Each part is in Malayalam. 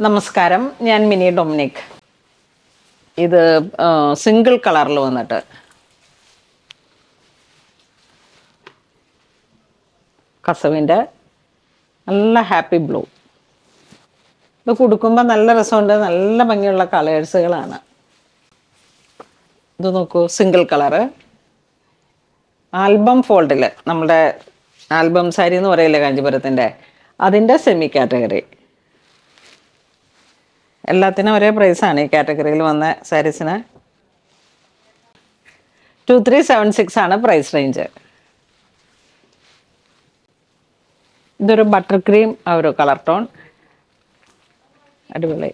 നമസ്കാരം, ഞാൻ മിനി ഡൊമിനിക്. ഇത് സിംഗിൾ കളറിൽ വന്നിട്ട് കസവിൻ്റെ നല്ല ഹാപ്പി ബ്ലൂ. ഇത് കൊടുക്കുമ്പോൾ നല്ല രസമുണ്ട്, നല്ല ഭംഗിയുള്ള കളേഴ്സുകളാണ്. ഇത് നോക്കൂ, സിംഗിൾ കളറ് ആൽബം ഫോൾഡിൽ, നമ്മുടെ ആൽബം സാരി എന്ന് പറയില്ലേ കാഞ്ചീപുരത്തിൻ്റെ, അതിൻ്റെ സെമി കാറ്റഗറി. എല്ലാത്തിനും ഒരേ പ്രൈസാണ് ഈ കാറ്റഗറിയിൽ വന്ന സാരീസിന്. 2376 ആണ് പ്രൈസ് റേഞ്ച്. ഇതൊരു ബട്ടർ ക്രീം ഒരു കളർ ടോൺ, അടിപൊളി.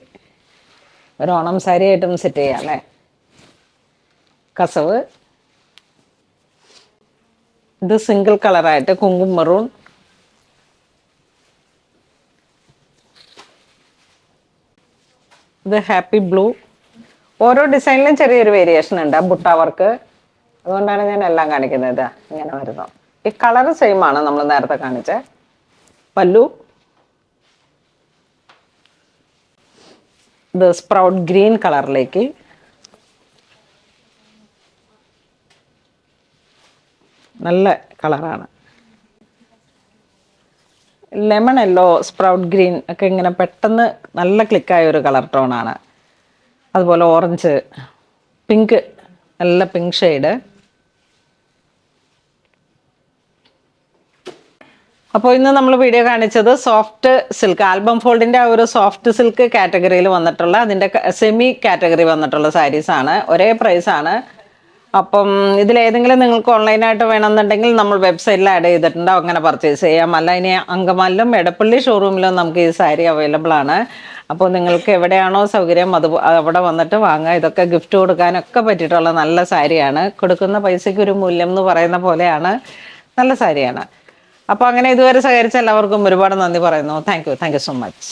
ഒരു ഓണം സാരി ആയിട്ടും സെറ്റ് ചെയ്യാം അല്ലേ. കസവ് ഇത് സിംഗിൾ കളറായിട്ട് കുങ്കും മെറൂൺ. ഇത് ഹാപ്പി ബ്ലൂ. ഓരോ ഡിസൈനിലും ചെറിയൊരു വേരിയേഷൻ ഉണ്ട്, ബുട്ട വർക്ക്. അതുകൊണ്ടാണ് ഞാൻ എല്ലാം കാണിക്കുന്നത്. ഇങ്ങനെ വരുന്നു. ഈ കളർ സെയിം ആണ് നമ്മൾ നേരത്തെ കാണിച്ച പല്ലു. ഇത് സ്പ്രൗട്ട് ഗ്രീൻ കളറിലേക്ക്. നല്ല കളറാണ്. ലെമൺ യെല്ലോ, സ്പ്രൗട്ട് ഗ്രീൻ ഒക്കെ ഇങ്ങനെ പെട്ടെന്ന് നല്ല ക്ലിക്കായ ഒരു കളർ ടോണാണ്. അതുപോലെ ഓറഞ്ച്, പിങ്ക്, നല്ല പിങ്ക് ഷെയ്ഡ്. അപ്പോൾ ഇന്ന് നമ്മൾ വീഡിയോ കാണിച്ചത് സോഫ്റ്റ് സിൽക്ക്, ആൽബം ഫോൾഡിൻ്റെ ആ ഒരു സോഫ്റ്റ് സിൽക്ക് കാറ്റഗറിയിൽ വന്നിട്ടുള്ള, അതിൻ്റെ സെമി കാറ്റഗറി വന്നിട്ടുള്ള സാരീസാണ്. ഒരേ പ്രൈസാണ്. അപ്പം ഇതിലേതെങ്കിലും നിങ്ങൾക്ക് ഓൺലൈനായിട്ട് വേണമെന്നുണ്ടെങ്കിൽ നമ്മൾ വെബ്സൈറ്റിൽ ആഡ് ചെയ്തിട്ടുണ്ട്, അങ്ങനെ പർച്ചേസ് ചെയ്യാം. അല്ല, ഇനി അങ്കമാലിലും എടപ്പള്ളി ഷോറൂമിലും നമുക്ക് ഈ സാരി അവൈലബിൾ ആണ്. അപ്പോൾ നിങ്ങൾക്ക് എവിടെയാണോ സൗകര്യം അവിടെ വന്നിട്ട് വാങ്ങുക. ഇതൊക്കെ ഗിഫ്റ്റ് കൊടുക്കാനൊക്കെ പറ്റിയിട്ടുള്ള നല്ല സാരിയാണ്. കൊടുക്കുന്ന പൈസയ്ക്ക് ഒരു മൂല്യം എന്ന് പറയുന്ന പോലെയാണ്. നല്ല സാരിയാണ്. അപ്പോൾ അങ്ങനെ ഇതുവരെ സഹകരിച്ച എല്ലാവർക്കും ഒരുപാട് നന്ദി പറയുന്നു. Thank you so much.